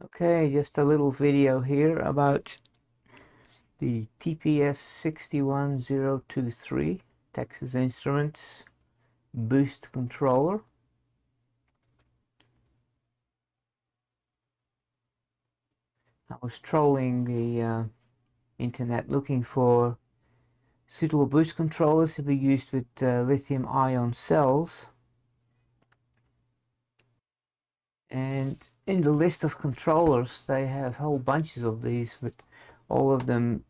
Okay, just a little video here about the TPS61023 Texas Instruments boost controller. I was trolling the internet looking for suitable boost controllers to be used with lithium-ion cells, and in the list of controllers they have whole bunches of these, but all of them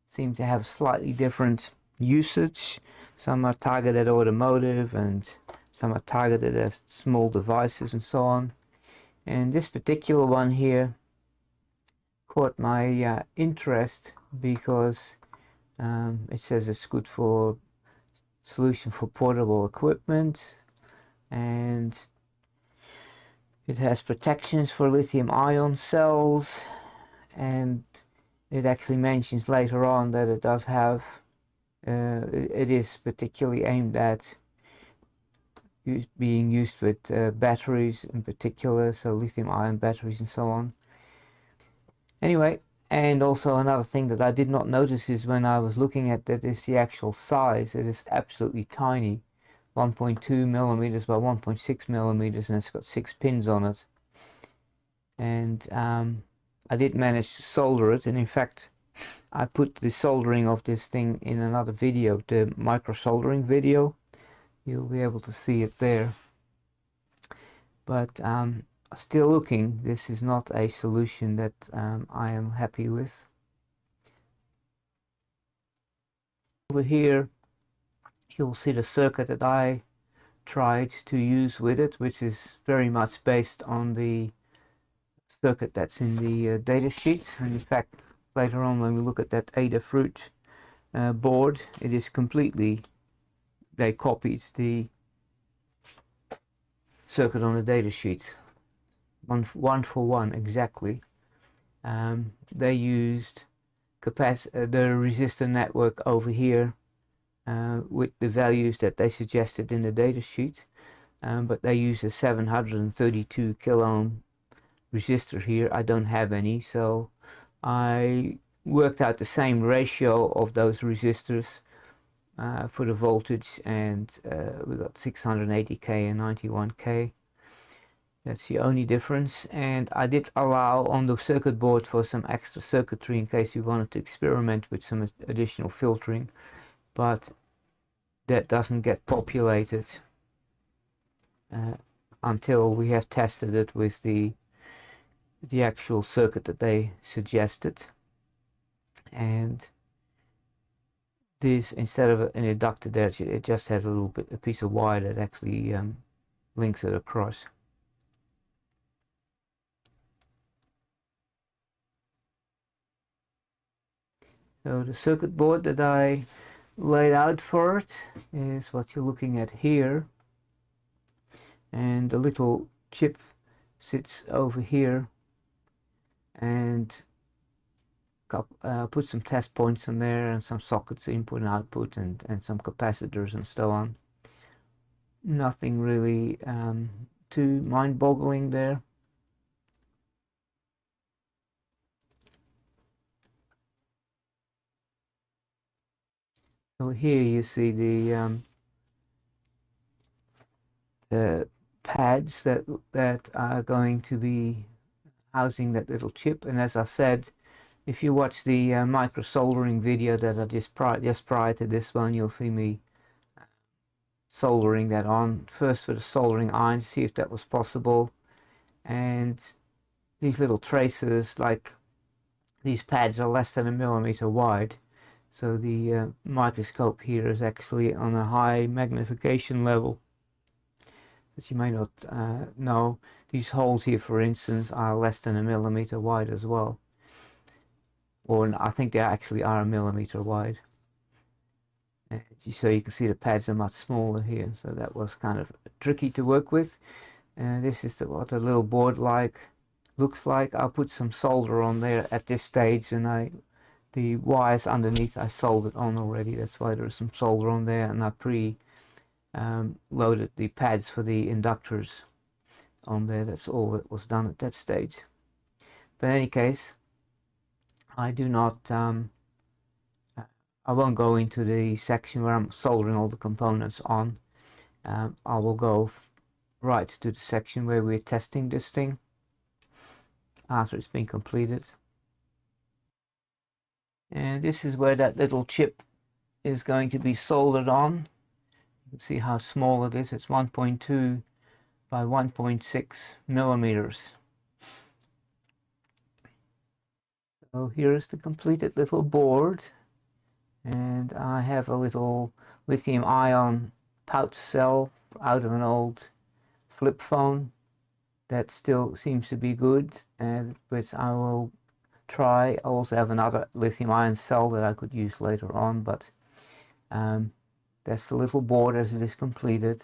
seem to have slightly different usage. Some are targeted at automotive and some are targeted as small devices and so on. And this particular one here caught my interest because it says it's good for solution for portable equipment, and it has protections for lithium ion cells, and it actually mentions later on that it does have it is particularly aimed at being used with batteries in particular, so lithium ion batteries and so on. Anyway, and also another thing that I did not notice is when I was looking at that is the actual size. It is absolutely tiny, 1.2 millimeters by 1.6 millimeters, and it's got 6 pins on it. And I did manage to solder it, and in fact I put the soldering of this thing in another video, the micro soldering video. You'll be able to see it there. But still looking, this is not a solution that I am happy with. Over here you'll see the circuit that I tried to use with it, which is very much based on the circuit that's in the data sheet. And in fact, later on when we look at that Adafruit board, it is completely, they copied the circuit on the data sheet, one for one exactly. They used the resistor network over here with the values that they suggested in the data sheet, but they use a 732 kilo ohm resistor here. I don't have any, so I worked out the same ratio of those resistors for the voltage, and we got 680k and 91k. That's the only difference. And I did allow on the circuit board for some extra circuitry in case you wanted to experiment with some additional filtering, but that doesn't get populated until we have tested it with the actual circuit that they suggested. And this, instead of an inductor there, it just has a piece of wire that actually links it across. So the circuit board that I laid out for it is what you're looking at here, and the little chip sits over here, and put some test points in there and some sockets, input and output, and some capacitors and so on. Nothing really too mind-boggling there. So here you see the pads that are going to be housing that little chip. And as I said, if you watch the micro soldering video that I just prior to this one, you'll see me soldering that on first with a soldering iron to see if that was possible. And these little traces, like these pads, are less than a millimeter wide, so the microscope here is actually on a high magnification level that you may not know. These holes here, for instance, are less than a millimeter wide as well, or I think they actually are a millimeter wide. So you can see the pads are much smaller here, so that was kind of tricky to work with. This is what a little board looks like. I'll put some solder on there at this stage, and the wires underneath I soldered on already. That's why there's some solder on there, and I loaded the pads for the inductors on there. That's all that was done at that stage. But in any case, I do not I won't go into the section where I'm soldering all the components on. I will go right to the section where we're testing this thing after it's been completed. And this is where that little chip is going to be soldered on. You can see how small it is. It's 1.2 by 1.6 millimeters. So here's the completed little board, and I have a little lithium ion pouch cell out of an old flip phone that still seems to be good, but I will try. I also have another lithium ion cell that I could use later on, but that's the little board as it is completed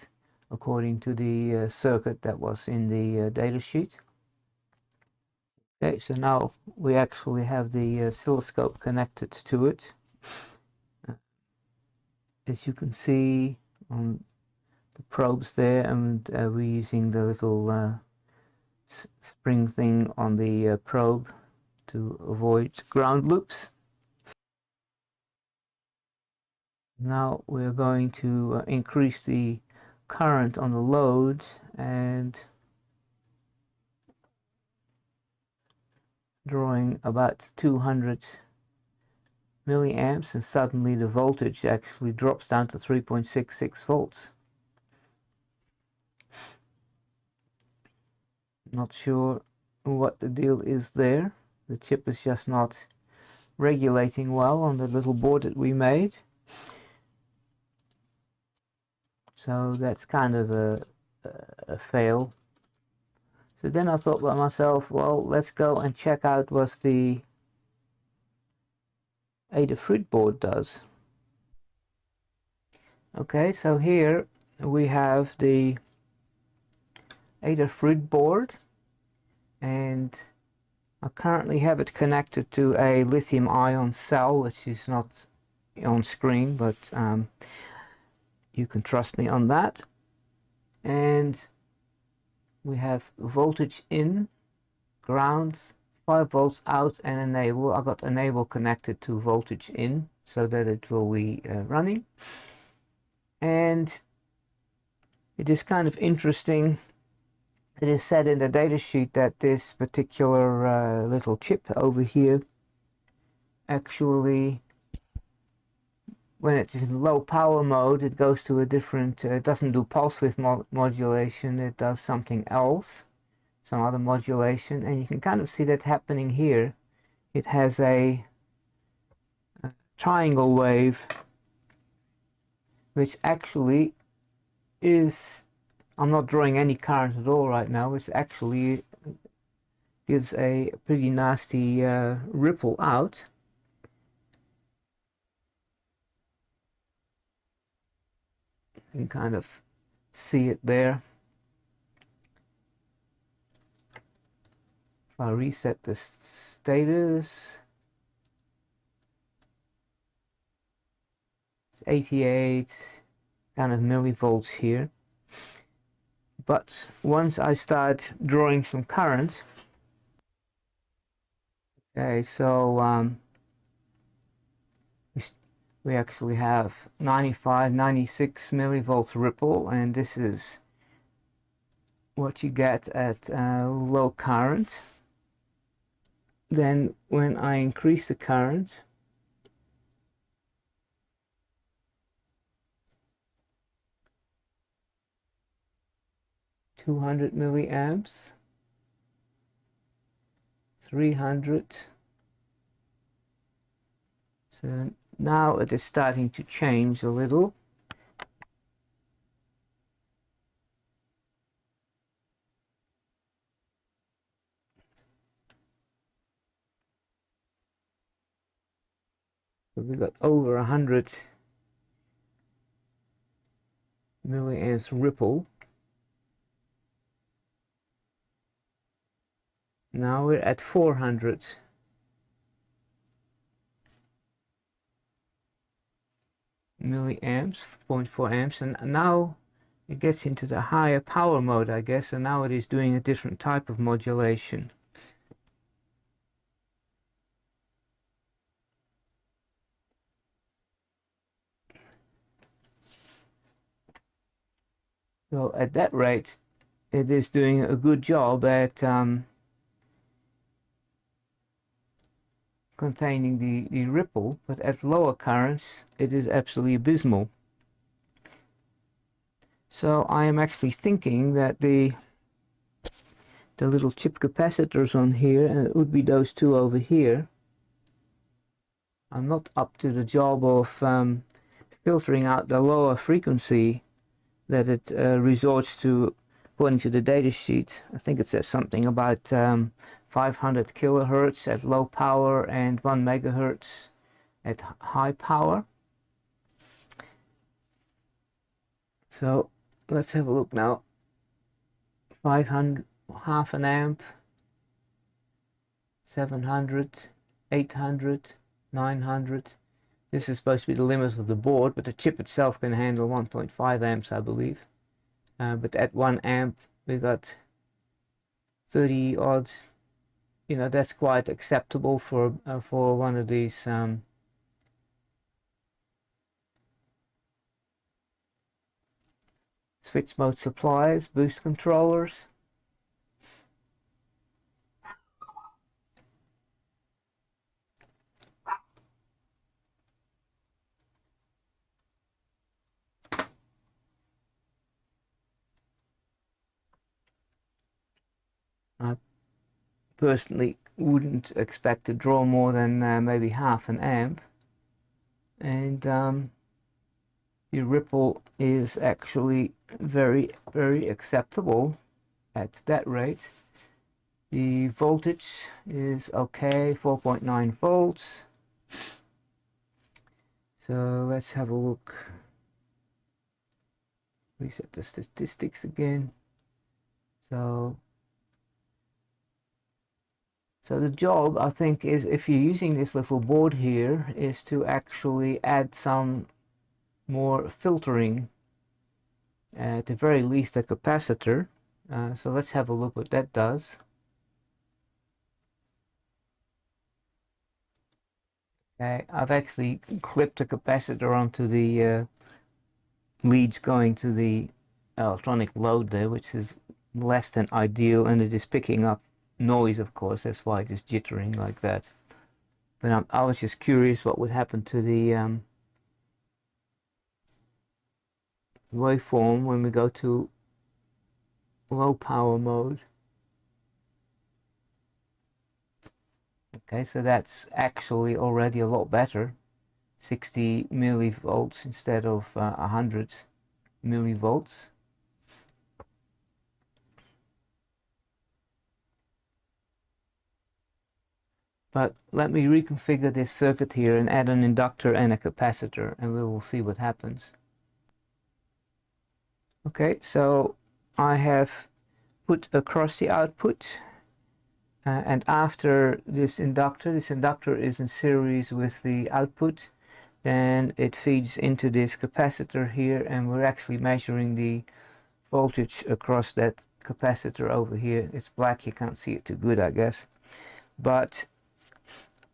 according to the circuit that was in the data sheet. Okay, so now we actually have the oscilloscope connected to it. As you can see on the probes there, and we're using the little spring thing on the probe to avoid ground loops. Now we're going to increase the current on the load, and drawing about 200 milliamps, and suddenly the voltage actually drops down to 3.66 volts. Not sure what the deal is there. The chip is just not regulating well on the little board that we made. So that's kind of a fail. So then I thought by myself, well, let's go and check out what the Adafruit board does. Okay, so here we have the Adafruit board, and I currently have it connected to a lithium ion cell, which is not on screen, but you can trust me on that. And we have voltage in, ground, 5 volts out, and enable. I got enable connected to voltage in so that it will be running. And it is kind of interesting. It is said in the datasheet that this particular little chip over here actually, when it's in low power mode, it goes to a different, it doesn't do pulse width modulation, it does something else, some other modulation, and you can kind of see that happening here. It has a triangle wave, which actually is, I'm not drawing any current at all right now, which actually gives a pretty nasty ripple out. You can kind of see it there. If I reset the status, it's 88 kind of millivolts here. But once I start drawing some current, okay, so we actually have 95, 96 millivolts ripple, and this is what you get at low current. Then when I increase the current, (200 milliamps), 300. So now it is starting to change a little. So we got over 100 milliamps ripple. Now we're at 400 milliamps, 0.4 amps, and now it gets into the higher power mode, I guess, and now it is doing a different type of modulation. So at that rate, it is doing a good job at containing the ripple, but at lower currents, it is absolutely abysmal. So I am actually thinking that the little chip capacitors on here, and it would be those two over here, are not up to the job of filtering out the lower frequency that it resorts to according to the data sheet. I think it says something about 500 kilohertz at low power and 1 megahertz at high power. So let's have a look now. 500, half an amp, 700, 800, 900. This is supposed to be the limit of the board, but the chip itself can handle 1.5 amps, I believe. But at 1 amp, we got 30 odds. You know, that's quite acceptable for one of these switch mode supplies, boost controllers. I personally wouldn't expect to draw more than maybe half an amp, and the ripple is actually very acceptable at that rate. The voltage is okay, 4.9 volts. So let's have a look. Reset the statistics again. So the job, I think, is, if you're using this little board here, is to actually add some more filtering, at the very least a capacitor. So let's have a look what that does. Okay, I've actually clipped a capacitor onto the leads going to the electronic load there, which is less than ideal, and it is picking up noise, of course. That's why it is jittering like that. But I was just curious what would happen to the waveform when we go to low power mode. Okay, so that's actually already a lot better. 60 millivolts instead of 100 millivolts. But let me reconfigure this circuit here and add an inductor and a capacitor, and we will see what happens. Okay, so I have put across the output, and after this inductor is in series with the output, then it feeds into this capacitor here, and we're actually measuring the voltage across that capacitor over here. It's black, you can't see it too good, I guess, but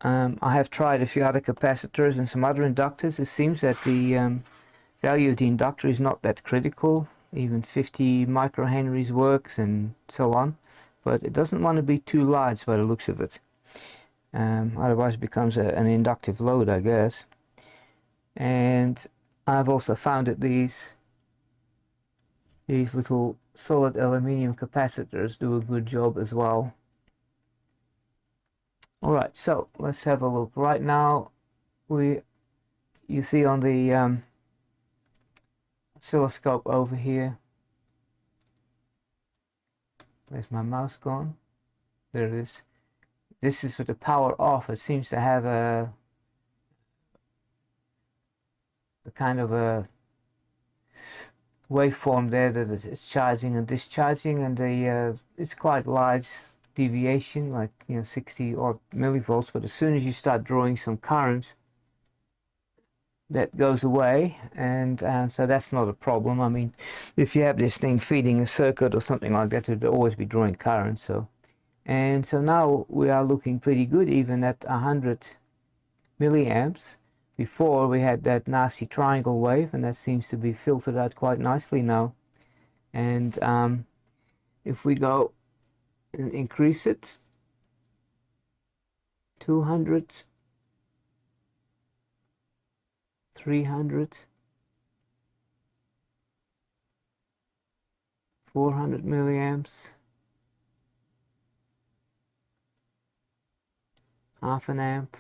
I have tried a few other capacitors and some other inductors. It seems that the value of the inductor is not that critical. Even 50 microhenries works and so on, but it doesn't want to be too large by the looks of it. Otherwise it becomes an inductive load, I guess. And I've also found that these little solid aluminium capacitors do a good job as well. Alright, so let's have a look. Right now you see on the oscilloscope over here, where's my mouse gone? There it is. This is with the power off. It seems to have a kind of a waveform there that it's charging and discharging, and it's quite large deviation, like 60 odd millivolts. But as soon as you start drawing some current, that goes away, and so that's not a problem. I mean, if you have this thing feeding a circuit or something like that, it will always be drawing current. So now we are looking pretty good, even at 100 milliamps. Before we had that nasty triangle wave, and that seems to be filtered out quite nicely now. And if we go and increase it, 200, 300, 400 milliamps, half an amp,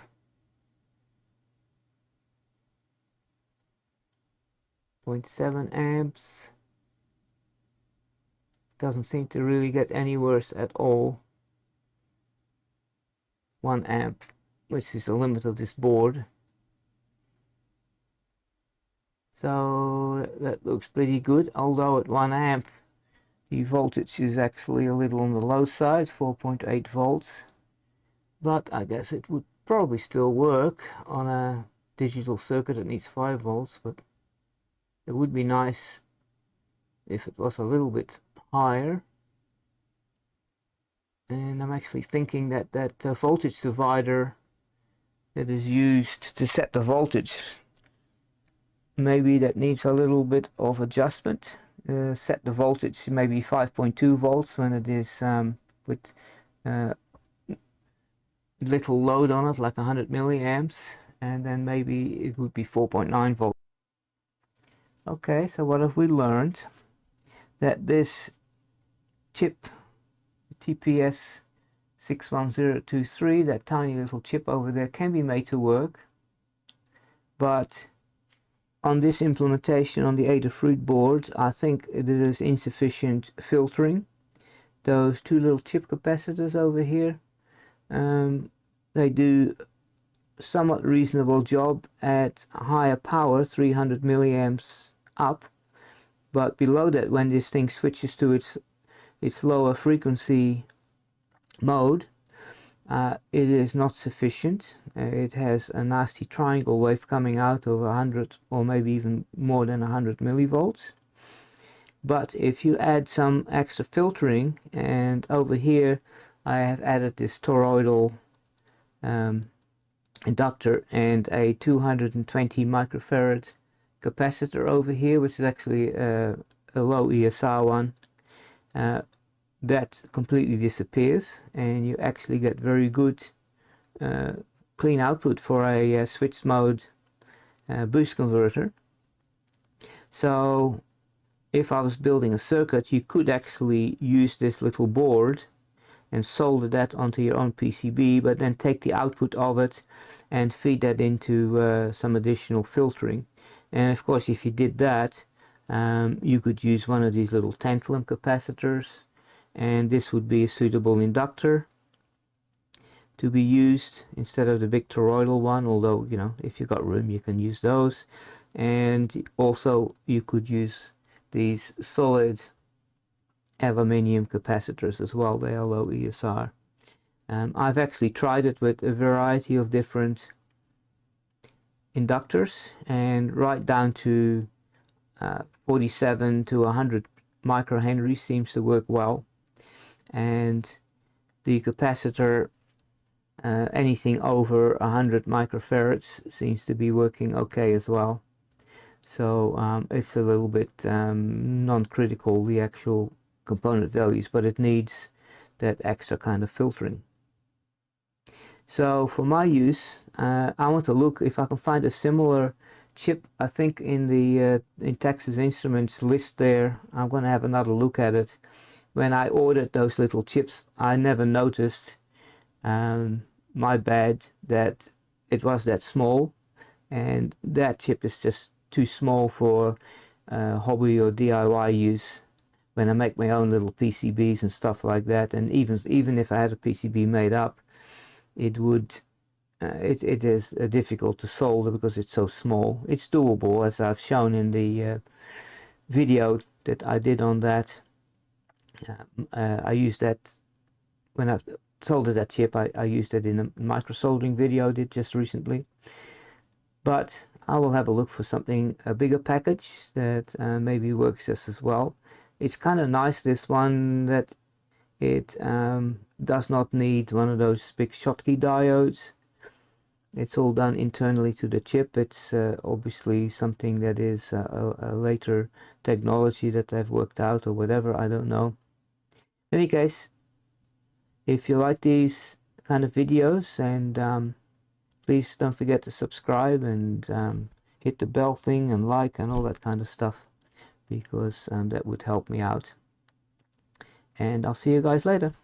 0.7 amps. Doesn't seem to really get any worse at all. 1 amp, which is the limit of this board. So that looks pretty good, although at 1 amp the voltage is actually a little on the low side, 4.8 volts. But I guess it would probably still work on a digital circuit that needs 5 volts, but it would be nice if it was a little bit higher. And I'm actually thinking that that voltage divider that is used to set the voltage, maybe that needs a little bit of adjustment. Set the voltage maybe 5.2 volts when it is with little load on it, like 100 milliamps, and then maybe it would be 4.9 volts. Okay, so what have we learned? That this chip, TPS61023, that tiny little chip over there, can be made to work, but on this implementation on the Adafruit board, I think there is insufficient filtering. Those two little chip capacitors over here, they do somewhat reasonable job at higher power, 300 milliamps up, but below that, when this thing switches to its lower frequency mode, it is not sufficient. It has a nasty triangle wave coming out of 100 or maybe even more than 100 millivolts. But if you add some extra filtering, and over here I have added this toroidal inductor and a 220 microfarad capacitor over here, which is actually a low ESR one, that completely disappears, and you actually get very good clean output for a switched mode boost converter. So if I was building a circuit, you could actually use this little board and solder that onto your own PCB, but then take the output of it and feed that into some additional filtering. And of course, if you did that, you could use one of these little tantalum capacitors, and this would be a suitable inductor to be used instead of the big toroidal one, although, you know, if you got room you can use those. And also you could use these solid aluminium capacitors as well. They are low ESR. I've actually tried it with a variety of different inductors, and right down to 47 to 100 microhenry seems to work well, and the capacitor anything over 100 microfarads seems to be working okay as well. So it's a little bit non-critical, the actual component values, but it needs that extra kind of filtering. So for my use, I want to look if I can find a similar chip. I think in the in Texas Instruments list there, I'm going to have another look at it. When I ordered those little chips, I never noticed, my bad, that it was that small, and that chip is just too small for hobby or DIY use when I make my own little PCBs and stuff like that. And even if I had a PCB made up, it would it is difficult to solder because it's so small. It's doable, as I've shown in the video that I did on that. I used that when I soldered that chip. I used it in a micro soldering video I did just recently. But I will have a look for something, a bigger package that maybe works just as well. It's kind of nice, this one, that it does not need one of those big Schottky diodes. It's all done internally to the chip. It's obviously something that is a later technology that they've worked out or whatever, I don't know. In any case, if you like these kind of videos, and please don't forget to subscribe and hit the bell thing and like and all that kind of stuff, because that would help me out. And I'll see you guys later.